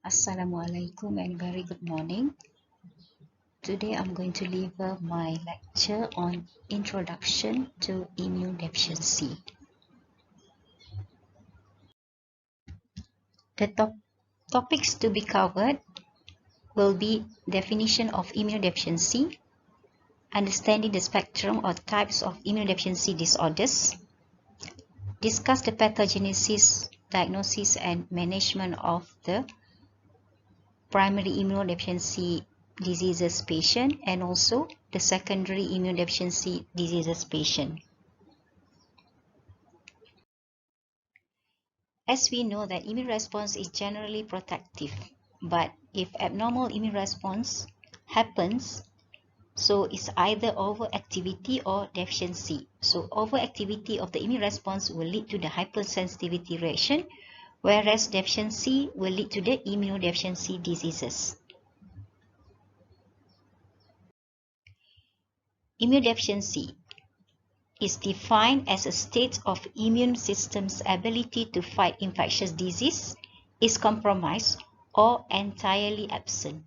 Assalamualaikum and very good morning. Today I'm going to deliver my lecture on Introduction to Immunodeficiency. The topics to be covered will be definition of immunodeficiency, understanding the spectrum or types of immunodeficiency disorders, discuss the pathogenesis, diagnosis and management of the primary immunodeficiency diseases patient and also the secondary immunodeficiency diseases patient. As we know that immune response is generally protective, but if abnormal immune response happens, so it's either overactivity or deficiency. So overactivity of the immune response will lead to the hypersensitivity reaction, whereas deficiency will lead to the immunodeficiency diseases. Immunodeficiency is defined as a state of immune system's ability to fight infectious disease is compromised or entirely absent.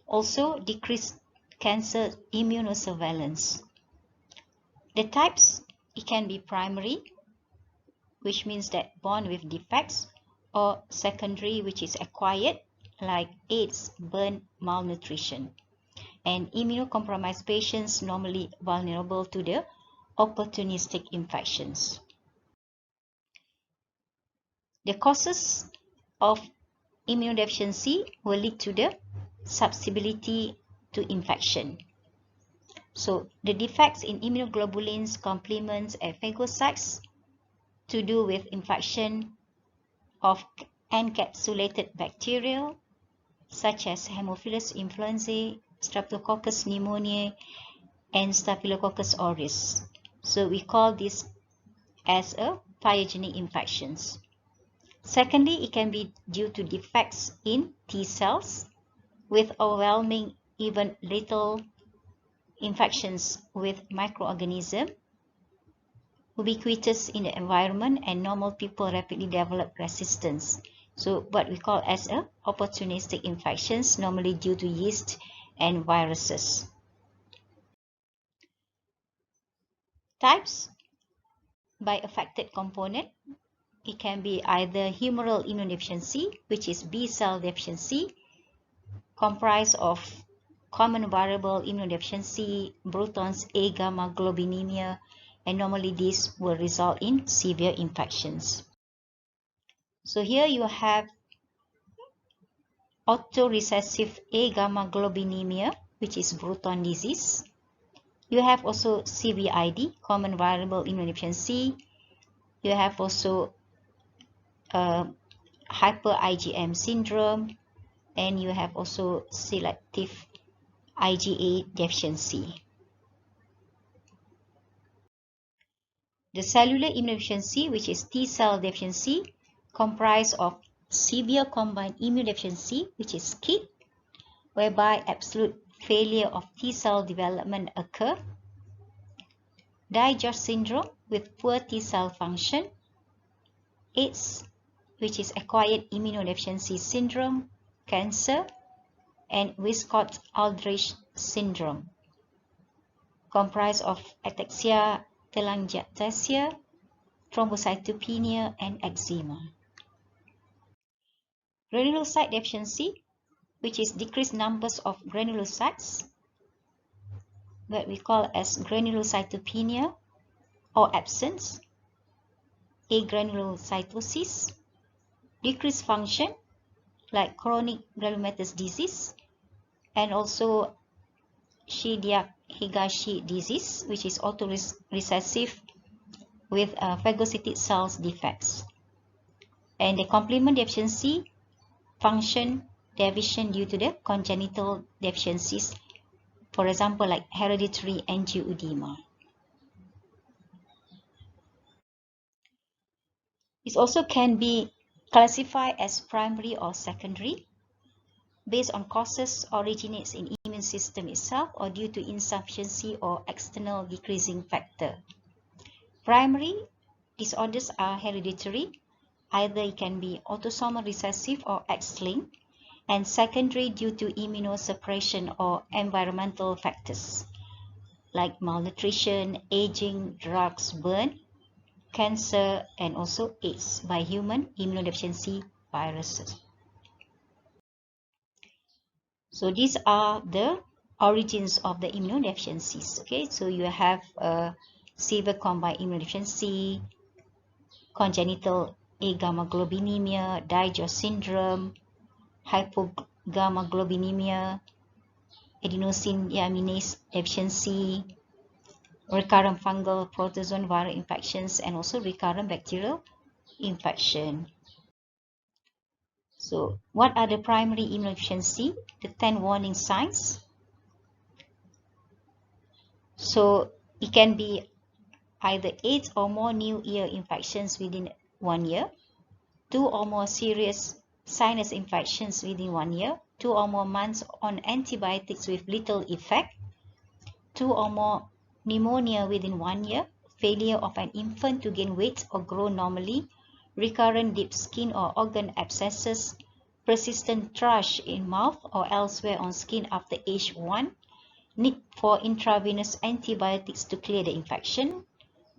Also, decreased cancer immunosurveillance. The types, it can be primary, which means that born with defects, or secondary, which is acquired, like AIDS, burn, malnutrition. And immunocompromised patients normally vulnerable to the opportunistic infections. The causes of immunodeficiency will lead to the susceptibility to infection. So the defects in immunoglobulins, complements, and phagocytes to do with infection of encapsulated bacteria such as Haemophilus influenzae, Streptococcus pneumoniae, and Staphylococcus aureus. So we call this as a pyogenic infections. Secondly, it can be due to defects in T cells with overwhelming, even lethal infections with microorganisms, ubiquitous in the environment, and normal people rapidly develop resistance. So what we call as a opportunistic infections, normally due to yeast and viruses. Types by affected component. It can be either humoral immunodeficiency, which is B cell deficiency, comprised of common variable immunodeficiency, Bruton's A gamma globulinemia, and normally this will result in severe infections. So here you have autorecessive A gamma globulinemia, which is Bruton disease. You have also CVID, common variable immunodeficiency. You have also hyper IgM syndrome, and you have also selective IgA deficiency. The cellular immunodeficiency, which is T cell deficiency, comprised of severe combined immunodeficiency, which is KID, whereby absolute failure of T cell development occur. Dye-George syndrome with poor T cell function. AIDS, which is acquired immunodeficiency syndrome, cancer, and Wiskott-Aldrich syndrome, comprised of ataxia telangiectasia, thrombocytopenia, and eczema. Granulocyte deficiency, which is decreased numbers of granulocytes, what we call as granulocytopenia or absence, agranulocytosis, decreased function like chronic granulomatous disease, and also Shinya-Higashi disease, which is autorecessive with phagocytic cells defects. And the complement deficiency, function deviation due to the congenital deficiencies, for example, like hereditary angioedema. It also can be classified as primary or secondary based on causes originates in immune system itself or due to insufficiency or external decreasing factor. Primary disorders are hereditary. Either it can be autosomal recessive or X-linked, and secondary due to immunosuppression or environmental factors like malnutrition, aging, drugs, burn, cancer, and also AIDS by human immunodeficiency viruses. So these are the origins of the immunodeficiencies. Okay, so you have severe combined immunodeficiency, congenital agammaglobulinemia, Digeorge syndrome, hypogammaglobulinemia, adenosine deaminase deficiency, recurrent fungal protozoan viral infections, and also recurrent bacterial infection. So what are the primary immunodeficiency? The 10 warning signs. So it can be either 8 or more new ear infections within 1 year, 2 or more serious sinus infections within 1 year, 2 or more months on antibiotics with little effect, 2 or more pneumonia within 1 year, failure of an infant to gain weight or grow normally, recurrent deep skin or organ abscesses, persistent thrush in mouth or elsewhere on skin after age 1, need for intravenous antibiotics to clear the infection,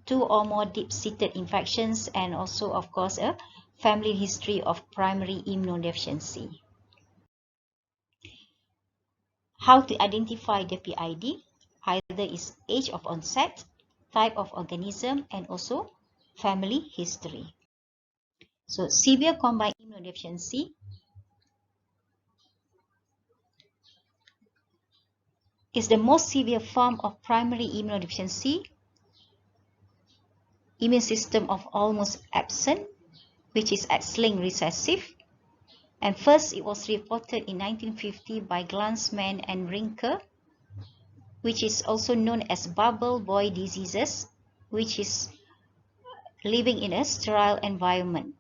2 or more deep-seated infections, and also, of course, a family history of primary immunodeficiency. How to identify the PID? Either is age of onset, type of organism, and also family history. So severe combined immunodeficiency is the most severe form of primary immunodeficiency. Immune system of almost absent, which is X-linked recessive. And first it was reported in 1950 by Glanzman and Rinker, which is also known as bubble boy diseases, which is living in a sterile environment.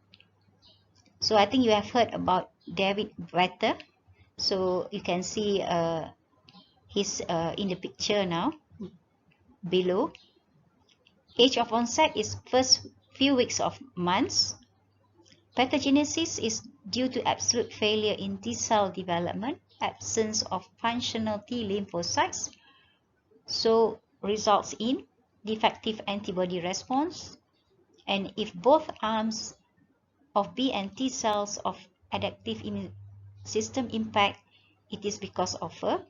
So I think you have heard about David Vetter. So you can see he's in the picture now below. Age of onset is first few weeks of months. Pathogenesis is due to absolute failure in T cell development, absence of functional T lymphocytes, so results in defective antibody response. And if both arms of B and T cells of adaptive immune system impact, it is because of a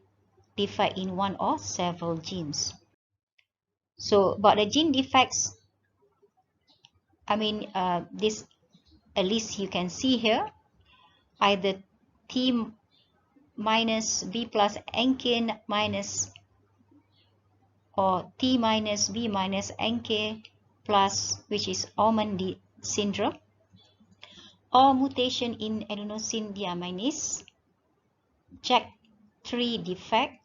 defect in one or several genes. So about the gene defects, this at least you can see here, either T minus B plus NK minus or T minus B minus NK plus, which is Almond syndrome, or mutation in adenosine deaminase, JAK3 defect,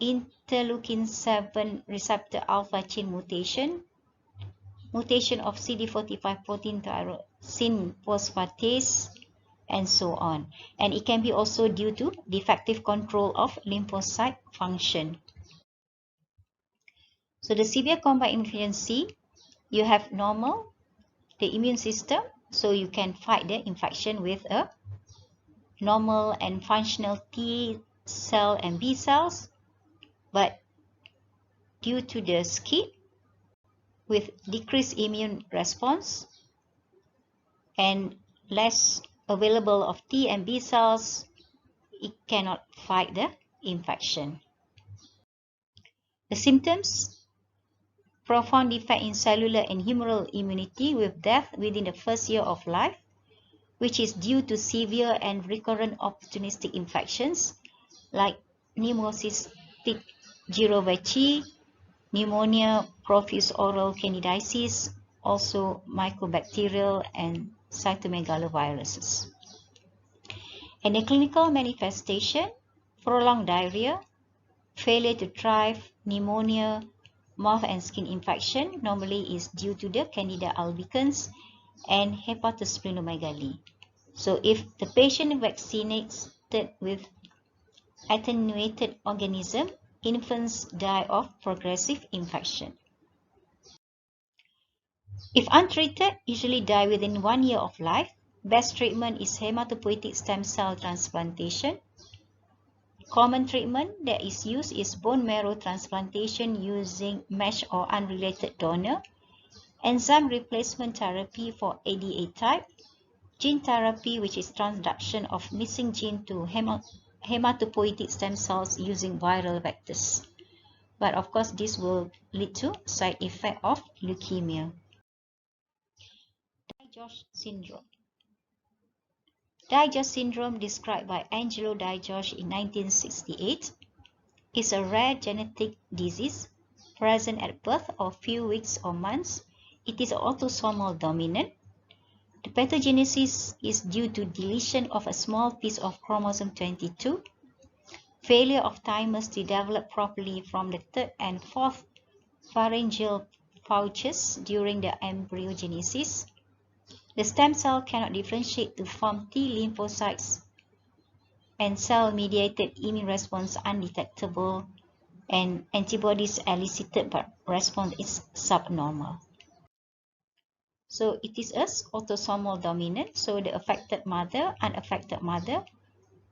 interleukin 7 receptor alpha chain mutation, mutation of CD45 protein tyrosine phosphatase, and so on. And it can be also due to defective control of lymphocyte function. So the severe combined immunodeficiency, you have normal, the immune system, so you can fight the infection with a normal and functional T cell and B cells, but due to the skip with decreased immune response and less available of T and B cells, it cannot fight the infection. The symptoms: profound defect in cellular and humoral immunity with death within the first year of life, which is due to severe and recurrent opportunistic infections like pneumocystic gyrovecii, pneumonia, profuse oral candidiasis, also mycobacterial and cytomegaloviruses. And the clinical manifestation: prolonged diarrhea, failure to thrive, pneumonia, mouth and skin infection, normally is due to the Candida albicans, and hepatosplenomegaly. So if the patient vaccinated with attenuated organism, infants die of progressive infection. If untreated, usually die within 1 year of life, Best treatment is hematopoietic stem cell transplantation. Common treatment that is used is bone marrow transplantation using mesh or unrelated donor, enzyme replacement therapy for ADA type, gene therapy, which is transduction of missing gene to hematopoietic stem cells using viral vectors. But of course, this will lead to side effect of leukemia. Digeorge syndrome. Digeorge syndrome, described by Angelo Digeorge in 1968, is a rare genetic disease present at birth or few weeks or months. It is autosomal dominant. The pathogenesis is due to deletion of a small piece of chromosome 22, failure of thymus to develop properly from the third and fourth pharyngeal pouches during the embryogenesis. The stem cell cannot differentiate to form T lymphocytes, and cell-mediated immune response undetectable, and antibodies elicited but response is subnormal. So it is as autosomal dominant, so the affected mother, unaffected mother,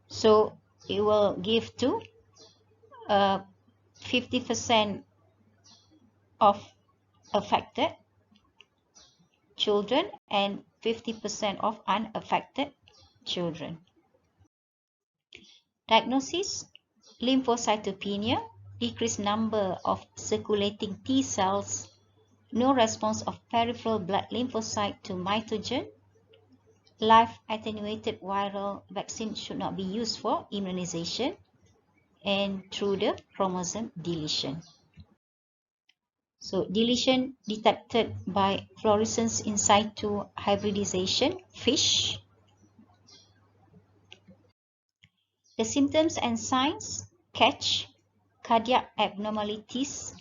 so it will give to 50% of affected children and 50% of unaffected children. Diagnosis: lymphocytopenia, decreased number of circulating T cells, no response of peripheral blood lymphocyte to mitogen. Live attenuated viral vaccine should not be used for immunization, and through the chromosome deletion. So deletion detected by fluorescence in situ hybridization, FISH. The symptoms and signs: CATCH, cardiac abnormalities,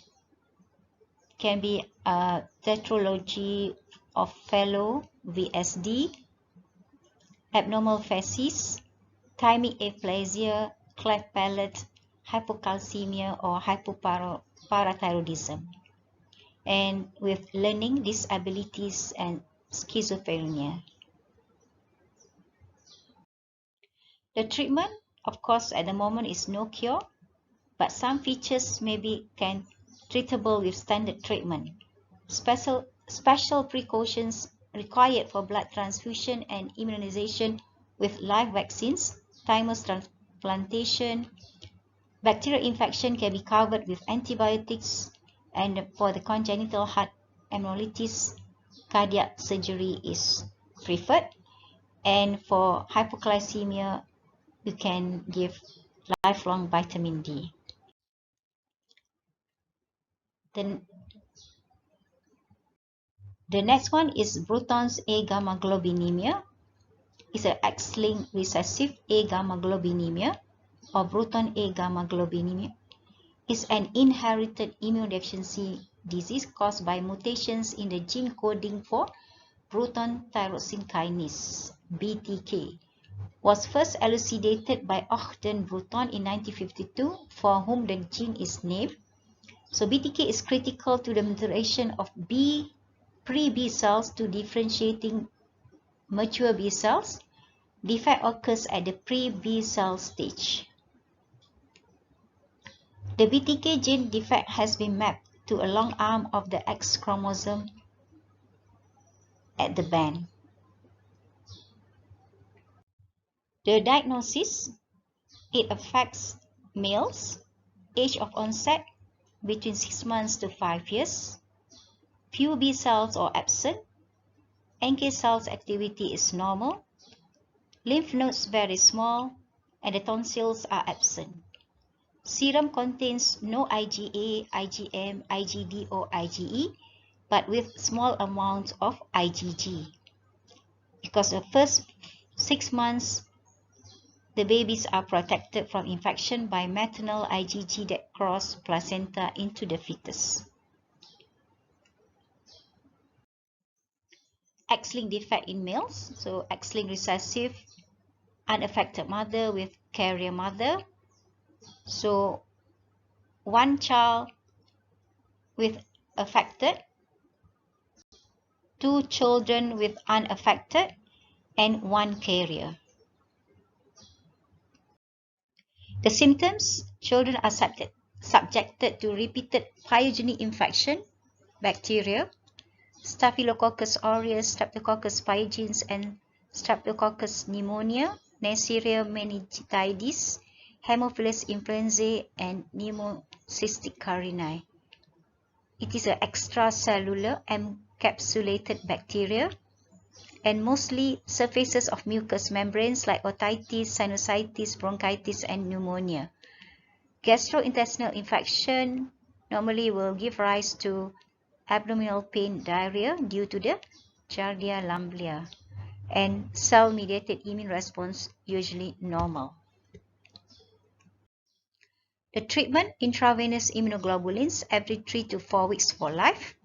can be tetralogy of Fallot, VSD, abnormal feces, thymic aplasia, cleft palate, hypocalcemia or hypoparathyroidism, and with learning disabilities and schizophrenia. The treatment, of course, at the moment is no cure, but some features may be treatable with standard treatment. Special precautions required for blood transfusion and immunization with live vaccines, thymus transplantation. Bacterial infection can be covered with antibiotics, and for the congenital heart abnormalities, cardiac surgery is preferred. And for hypoglycemia, you can give lifelong vitamin D. Then the next one is Bruton's A-gamma globulinemia. It's an X-linked recessive A-gamma globulinemia or Bruton A-gamma globulinemia. It's an inherited immunodeficiency disease caused by mutations in the gene coding for Bruton tyrosine kinase, BTK. Was first elucidated by Ogden Bruton in 1952, for whom the gene is named. So BTK is critical to the maturation of pre-B cells to differentiating mature B cells. Defect occurs at the pre-B cell stage. The BTK gene defect has been mapped to a long arm of the X chromosome at the band. The diagnosis: it affects males, age of onset between 6 months to 5 years, few B cells are absent, NK cells activity is normal, lymph nodes very small, and the tonsils are absent. Serum contains no IgA, IgM, IgD or IgE, but with small amounts of IgG. Because the first 6 months, the babies are protected from infection by maternal IgG that cross placenta into the fetus. X-linked defect in males, so X-linked recessive, unaffected mother with carrier mother. So one child with affected, 2 children with unaffected, and 1 carrier. The symptoms: children are subjected to repeated pyogenic infection, bacteria, Staphylococcus aureus, Streptococcus pyogenes, and Streptococcus pneumonia, Neisseria meningitidis, Haemophilus influenzae, and Pneumocystis carinii. It is an extracellular encapsulated bacteria and mostly surfaces of mucous membranes like otitis, sinusitis, bronchitis, and pneumonia. Gastrointestinal infection normally will give rise to abdominal pain, diarrhea due to the Giardia lamblia, and cell-mediated immune response usually normal. The treatment: intravenous immunoglobulins every 3 to 4 weeks for life.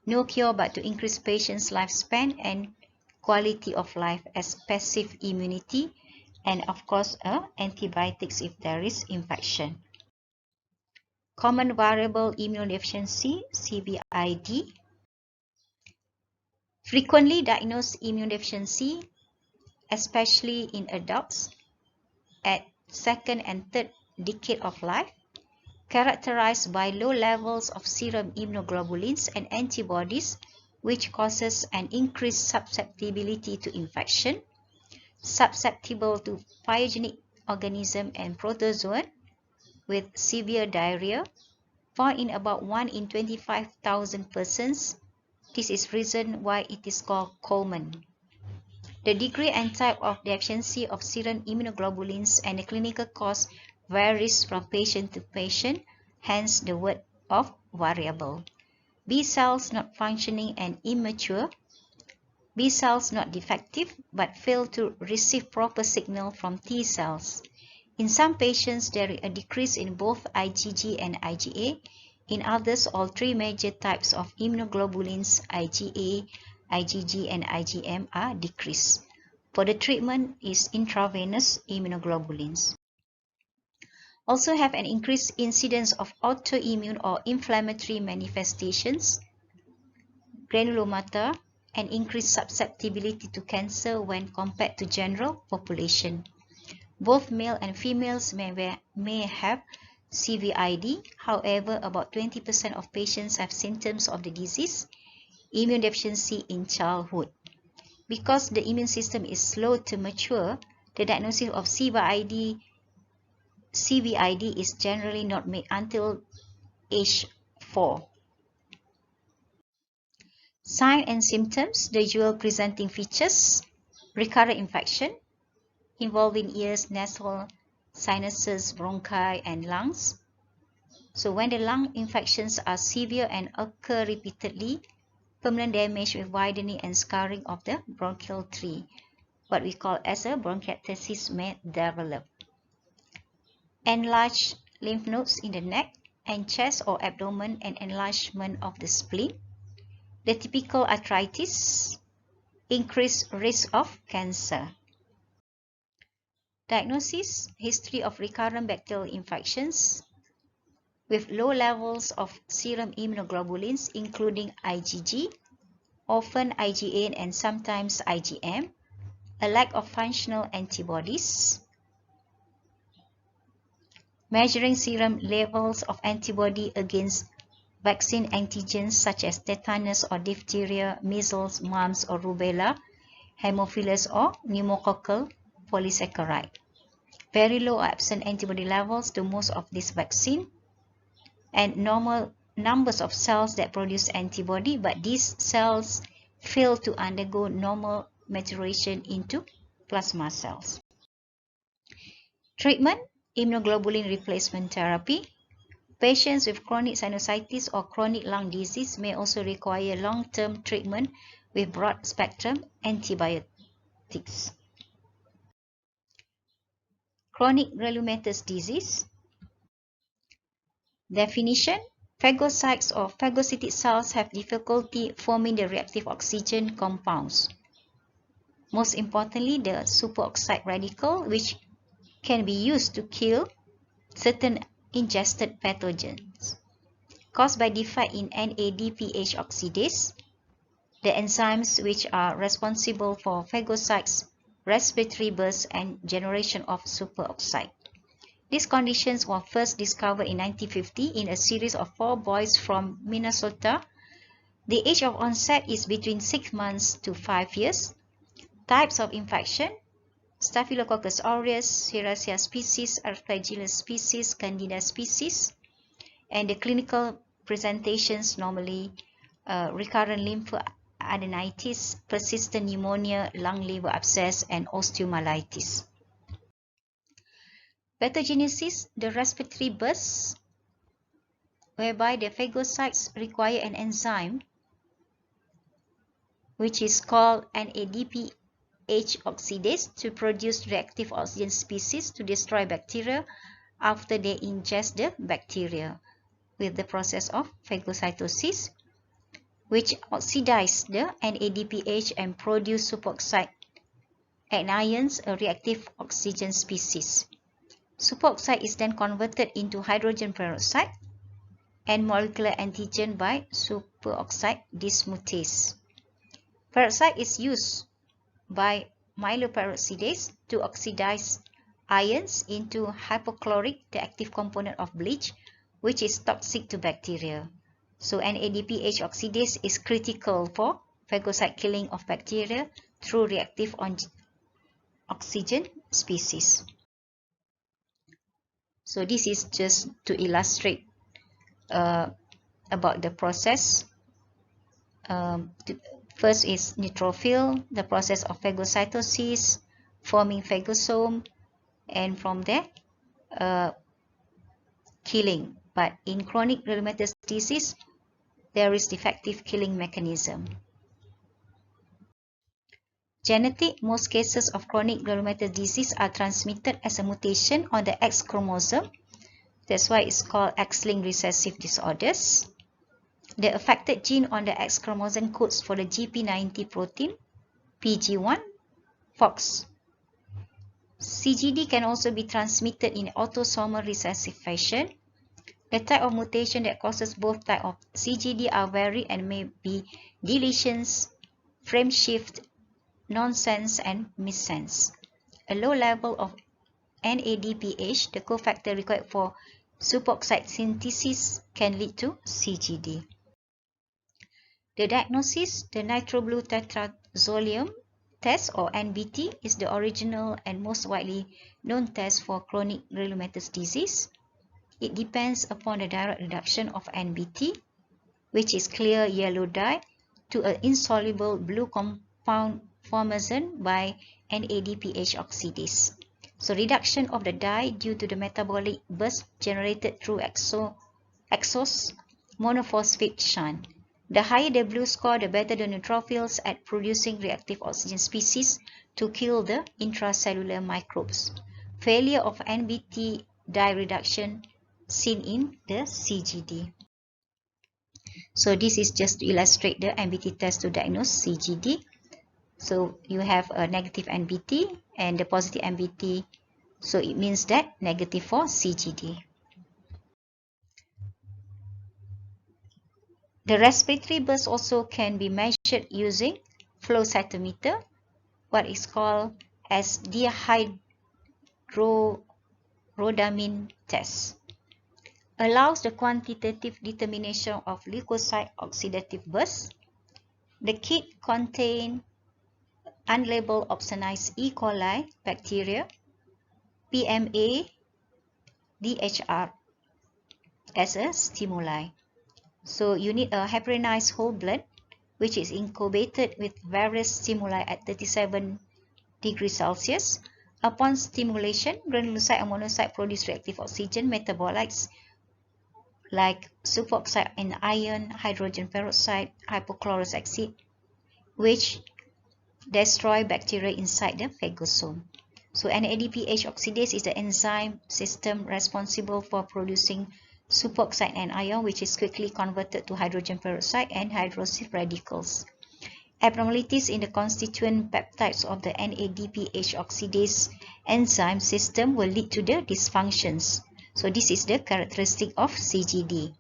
No cure but to increase patients' lifespan and quality of life as passive immunity, and of course antibiotics if there is infection. Common variable immunodeficiency, CVID. Frequently diagnosed immunodeficiency, especially in adults at second and third decade of life, characterized by low levels of serum immunoglobulins and antibodies, which causes an increased susceptibility to infection, susceptible to pyogenic organism and protozoan, with severe diarrhea, found in about 1 in 25,000 persons. This is reason why it is called common. The degree and type of deficiency of serum immunoglobulins and the clinical cause varies from patient to patient, hence the word of variable. B cells not functioning and immature. B cells not defective but fail to receive proper signal from T cells. In some patients, there is a decrease in both IgG and IgA. In others, all 3 major types of immunoglobulins, IgA, IgG, and IgM, are decreased. For the treatment is intravenous immunoglobulins. Also have an increased incidence of autoimmune or inflammatory manifestations, granulomata, and increased susceptibility to cancer when compared to general population. Both male and females may have CVID. However, about 20% of patients have symptoms of the disease, immune deficiency in childhood. Because the immune system is slow to mature, the diagnosis of CVID is generally not made until age 4. Signs and symptoms: the usual presenting features: recurrent infection involving ears, nasal, sinuses, bronchi, and lungs. So when the lung infections are severe and occur repeatedly, permanent damage with widening and scarring of the bronchial tree, what we call as a bronchiectasis, may develop. Enlarged lymph nodes in the neck and chest or abdomen and enlargement of the spleen. The typical arthritis. Increased risk of cancer. Diagnosis: history of recurrent bacterial infections with low levels of serum immunoglobulins including IgG, often IgA and sometimes IgM, a lack of functional antibodies. Measuring serum levels of antibody against vaccine antigens such as tetanus or diphtheria, measles, mumps or rubella, Haemophilus or pneumococcal polysaccharide. Very low or absent antibody levels to most of this vaccine, and normal numbers of cells that produce antibody, but these cells fail to undergo normal maturation into plasma cells. Treatment: immunoglobulin replacement therapy. Patients with chronic sinusitis or chronic lung disease may also require long-term treatment with broad-spectrum antibiotics. Chronic granulomatous disease. Definition: phagocytes or phagocytic cells have difficulty forming the reactive oxygen compounds. Most importantly, the superoxide radical, which can be used to kill certain ingested pathogens, caused by defect in NADPH oxidase. the enzymes which are responsible for phagocytes, respiratory burst, and generation of superoxide. These conditions were first discovered in 1950 in a series of 4 boys from Minnesota. The age of onset is between 6 months to 5 years. Types of infection: Staphylococcus aureus, Serratia species, Aspergillus species, Candida species. And the clinical presentations normally recurrent lymphoadenitis, persistent pneumonia, lung liver abscess, and osteomyelitis. Pathogenesis: the respiratory burst, whereby the phagocytes require an enzyme which is called NADPH oxidase to produce reactive oxygen species to destroy bacteria after they ingest the bacteria with the process of phagocytosis, which oxidize the NADPH and produce superoxide anions, a reactive oxygen species. Superoxide is then converted into hydrogen peroxide and molecular antigen by superoxide dismutase. Peroxide is used by myeloperoxidase to oxidize ions into hypochlorite, the active component of bleach, which is toxic to bacteria. So NADPH oxidase is critical for phagocyte killing of bacteria through reactive oxygen species. So this is just to illustrate about the process. First is neutrophil, the process of phagocytosis, forming phagosome, and from there killing. But in chronic rheumatic disease, there is defective killing mechanism. Genetic: most cases of chronic rheumatic disease are transmitted as a mutation on the X chromosome. That's why it's called X-linked recessive disorders. The affected gene on the X chromosome codes for the GP90 protein, PG1, FOX. CGD can also be transmitted in autosomal recessive fashion. The type of mutation that causes both types of CGD are varied and may be deletions, frame shift, nonsense, and missense. A low level of NADPH, the cofactor required for superoxide synthesis, can lead to CGD. The diagnosis: the nitroblue tetrazolium test, or NBT, is the original and most widely known test for chronic rheumatic disease. It depends upon the direct reduction of NBT, which is clear yellow dye, to an insoluble blue compound formation by NADPH oxidase. So reduction of the dye due to the metabolic burst generated through exhaust monophosphate shunt. The higher the blue score, the better the neutrophils at producing reactive oxygen species to kill the intracellular microbes. Failure of NBT dye reduction seen in the CGD. So this is just to illustrate the NBT test to diagnose CGD. So you have a negative NBT and the positive NBT, so it means that negative for CGD. The respiratory burst also can be measured using flow cytometer, what is called as dihydrorhodamine test. Allows the quantitative determination of leukocyte oxidative burst. The kit contains unlabeled opsonized E. coli bacteria, PMA, DHR as a stimuli. So you need a heparinized whole blood, which is incubated with various stimuli at 37 degrees Celsius. Upon stimulation, granulocyte and monocyte produce reactive oxygen metabolites like superoxide and ion, hydrogen peroxide, hypochlorous acid, which destroy bacteria inside the phagosome. So NADPH oxidase is the enzyme system responsible for producing superoxide and ion, which is quickly converted to hydrogen peroxide and hydroxyl radicals. Abnormalities in the constituent peptides of the NADPH oxidase enzyme system will lead to the dysfunctions. So this is the characteristic of CGD.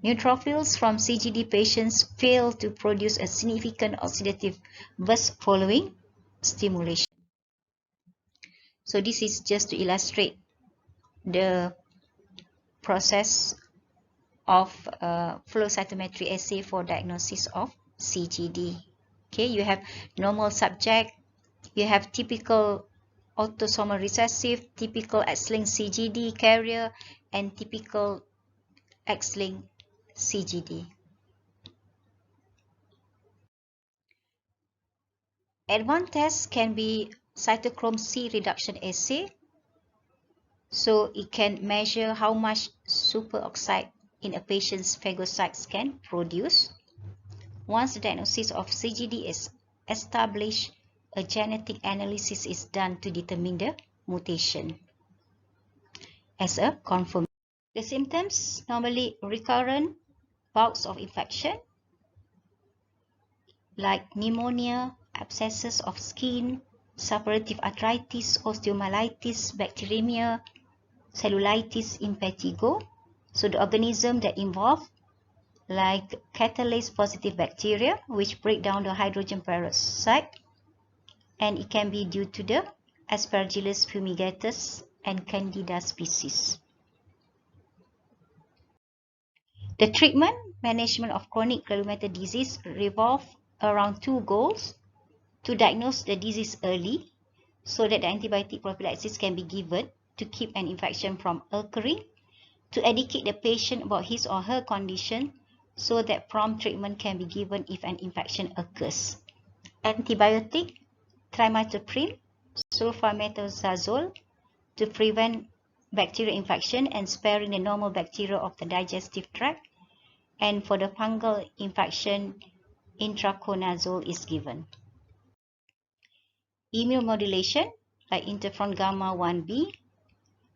Neutrophils from CGD patients fail to produce a significant oxidative burst following stimulation. So this is just to illustrate the process of flow cytometry assay for diagnosis of CGD. Okay, you have normal subject, you have typical autosomal recessive, typical X-linked CGD carrier, and typical X-linked CGD. Advanced tests can be cytochrome C reduction assay. So it can measure how much superoxide in a patient's phagocytes can produce. Once the diagnosis of CGD is established, a genetic analysis is done to determine the mutation as a confirmation. The symptoms normally recurrent bouts of infection like pneumonia, abscesses of skin, suppurative arthritis, osteomyelitis, bacteremia, cellulitis, impetigo. So the organism that involved like catalase positive bacteria which break down the hydrogen peroxide, and it can be due to the Aspergillus fumigatus and Candida species. The treatment management of chronic glomerular disease revolve around two goals: to diagnose the disease early so that the antibiotic prophylaxis can be given to keep an infection from occurring, to educate the patient about his or her condition so that prompt treatment can be given if an infection occurs. Antibiotic, trimethoprim, sulfamethoxazole to prevent bacterial infection and sparing the normal bacteria of the digestive tract. And for the fungal infection, intraconazole is given. Immunomodulation like interferon gamma 1b,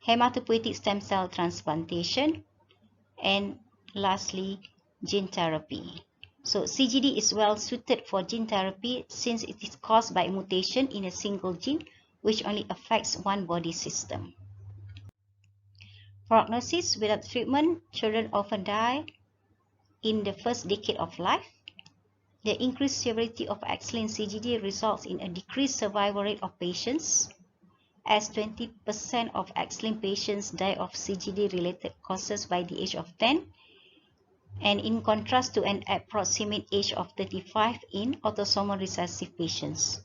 hematopoietic stem cell transplantation, and lastly, gene therapy. So CGD is well suited for gene therapy since it is caused by a mutation in a single gene which only affects one body system. Prognosis: without treatment, children often die in the first decade of life. The increased severity of X-linked CGD results in a decreased survival rate of patients, as 20% of X-linked patients die of CGD-related causes by the age of 10, and in contrast to an approximate age of 35 in autosomal recessive patients.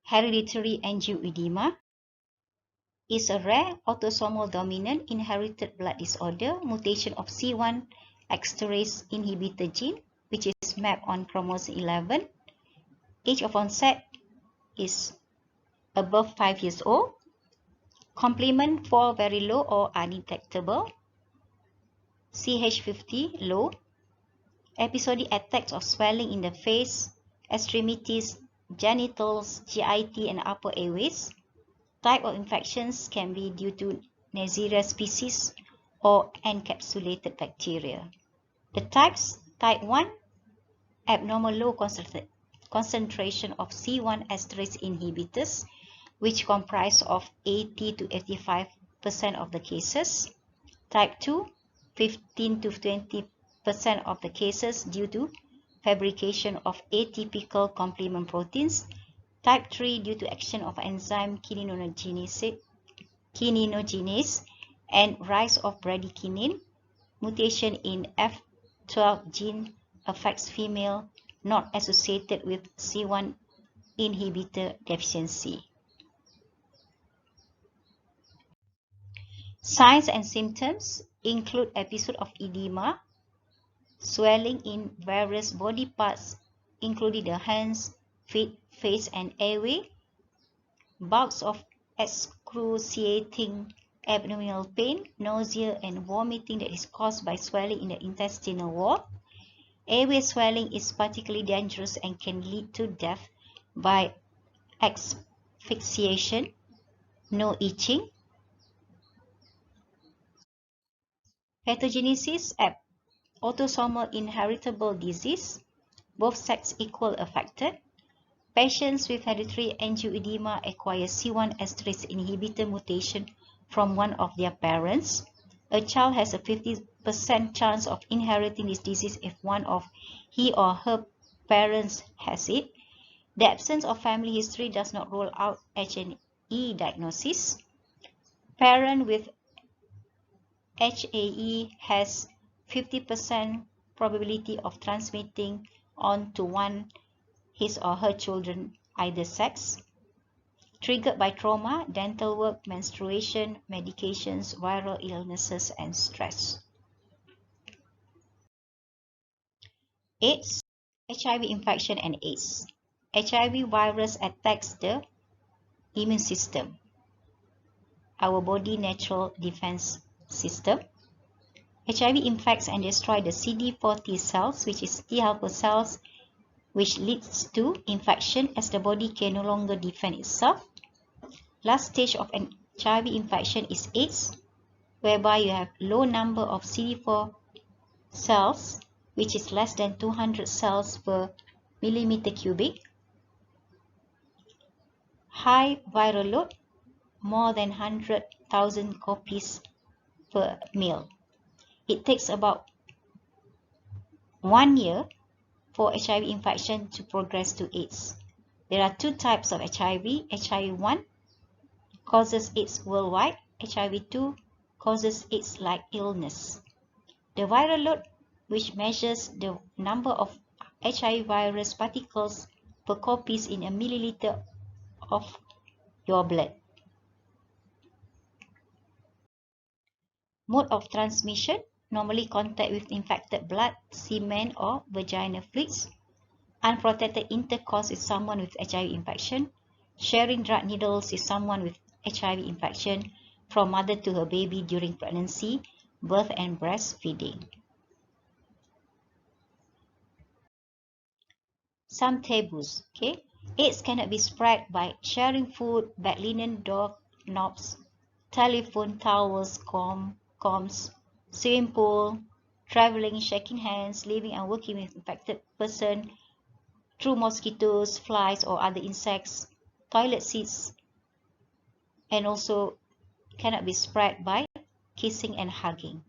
Hereditary angioedema is a rare autosomal dominant inherited blood disorder, mutation of C1 externase inhibitor gene, which is mapped on chromosome 11. Age of onset is above 5 years old. Complement 4 very low or undetectable. CH50 low. Episodic attacks of swelling in the face, extremities, genitals, GIT, and upper airways. Type of infections can be due to Neisseria species or encapsulated bacteria. The types: type 1, abnormal low concentration of C1 esterase inhibitors, which comprise of 80 to 85% of the cases. Type 2, 15 to 20% of the cases due to fabrication of atypical complement proteins. Type 3 due to action of enzyme kininogenase and rise of bradykinin. Mutation in F12 gene affects female, not associated with C1 inhibitor deficiency. Signs and symptoms include episode of edema, swelling in various body parts including the hands, feet, face, and airway, bouts of excruciating abdominal pain, nausea, and vomiting that is caused by swelling in the intestinal wall. Airway swelling is particularly dangerous and can lead to death by asphyxiation. No itching. Pathogenesis: autosomal inheritable disease, both sex equal affected. Patients with hereditary angioedema acquire C1 esterase inhibitor mutation from one of their parents. A child has a 50% chance of inheriting this disease if one of he or her parents has it. The absence of family history does not rule out HAE diagnosis. Parent with HAE has 50% probability of transmitting on to his or her children, either sex. Triggered by trauma, dental work, menstruation, medications, viral illnesses, and stress. AIDS, HIV infection and AIDS. HIV virus attacks the immune system, our body natural defense system. HIV infects and destroys the CD4 T cells, which is T helper cells, which leads to infection as the body can no longer defend itself. Last stage of an HIV infection is AIDS, whereby you have low number of CD4 cells, which is less than 200 cells per millimeter cubic. High viral load, more than 100,000 copies per mil. It takes about 1 year for HIV infection to progress to AIDS. There are two types of HIV. HIV-1 causes AIDS worldwide. HIV-2 causes AIDS-like illness. The viral load, which measures the number of HIV virus particles per copies in a milliliter of your blood. Mode of transmission, normally contact with infected blood, semen, or vaginal fluids. Unprotected intercourse with someone with HIV infection. Sharing drug needles with someone with HIV infection from mother to her baby during pregnancy, birth, and breastfeeding. Some taboos, okay? AIDS cannot be spread by sharing food, bed linen, door knobs, telephone, towels, combs, swimming pool, traveling, shaking hands, living and working with infected person, through mosquitoes, flies, or other insects, toilet seats, and also cannot be spread by kissing and hugging.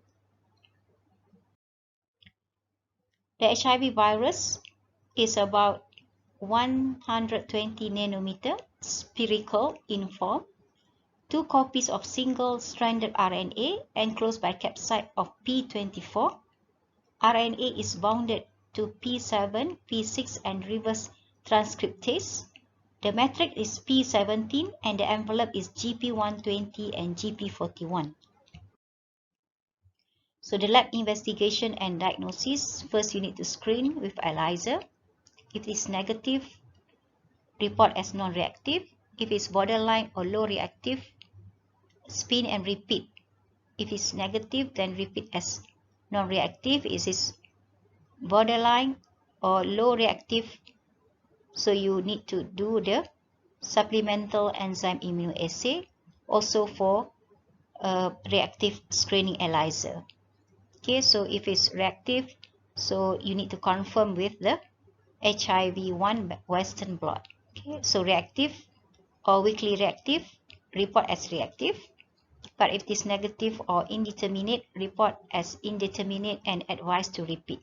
The HIV virus is about 120 nanometer spherical in form, 2 copies of single-stranded RNA enclosed by capsid of P24. RNA is bounded to P7, P6, and reverse transcriptase. The matrix is P17 and the envelope is GP120 and GP41. So the lab investigation and diagnosis, first you need to screen with ELISA. If it's negative, report as non-reactive. If it's borderline or low reactive, spin and repeat. If it's negative, then repeat as non-reactive. If it's borderline or low reactive, so you need to do the supplemental enzyme immunoassay, also for reactive screening ELISA. Okay, so if it's reactive, so you need to confirm with the HIV-1 Western blot. Okay, so reactive or weakly reactive, report as reactive. But if it is negative or indeterminate, report as indeterminate and advise to repeat.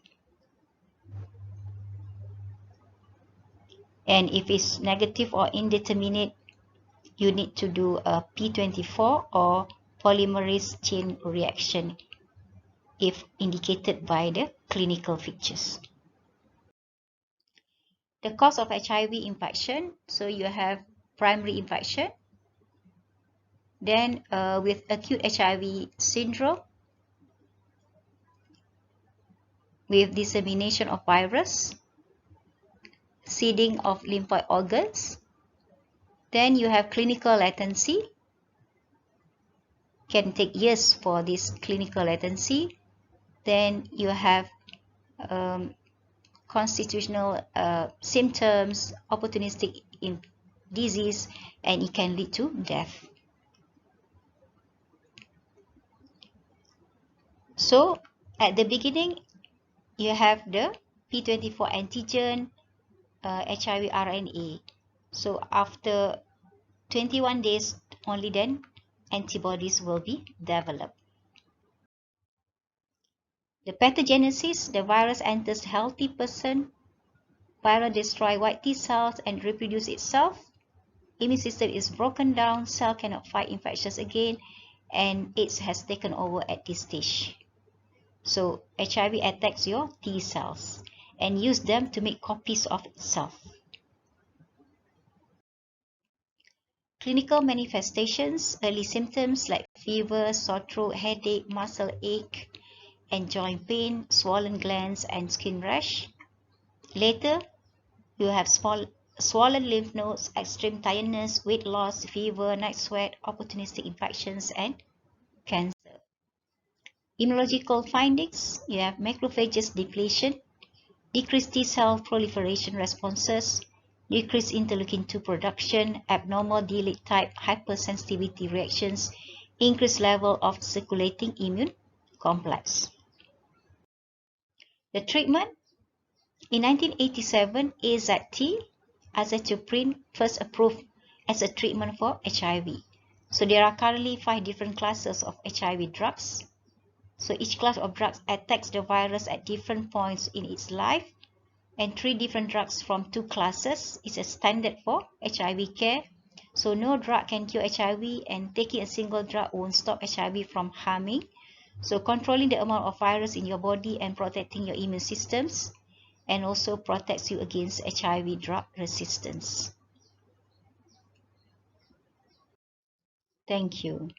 And if it's negative or indeterminate, you need to do a P24 or polymerase chain reaction if indicated by the clinical features. The cause of HIV infection, so you have primary infection, then with acute HIV syndrome, with dissemination of virus, seeding of lymphoid organs. Then you have clinical latency, can take years for this clinical latency. Then you have constitutional symptoms, opportunistic disease, and it can lead to death. So at the beginning, you have the P24 antigen, HIV RNA. So after 21 days only, then antibodies will be developed. The pathogenesis: the virus enters healthy person, virus destroy white T cells and reproduce itself. Immune system is broken down, cell cannot fight infections again, and AIDS has taken over at this stage. So HIV attacks your T cells and use them to make copies of itself. Clinical manifestations: early symptoms like fever, sore throat, headache, muscle ache and joint pain, swollen glands and skin rash. Later, you have swollen lymph nodes, extreme tiredness, weight loss, fever, night sweat, opportunistic infections and cancer. Immunological findings: you have macrophages depletion, decreased T cell proliferation responses, decreased interleukin-2 production, abnormal D-like type hypersensitivity reactions, increased level of circulating immune complex. The treatment: in 1987, AZT, azathioprine, first approved as a treatment for HIV. So there are currently 5 different classes of HIV drugs. So each class of drugs attacks the virus at different points in its life, and 3 different drugs from 2 classes is a standard for HIV care. So no drug can cure HIV, and taking a single drug won't stop HIV from harming. So controlling the amount of virus in your body and protecting your immune systems, and also protects you against HIV drug resistance. Thank you.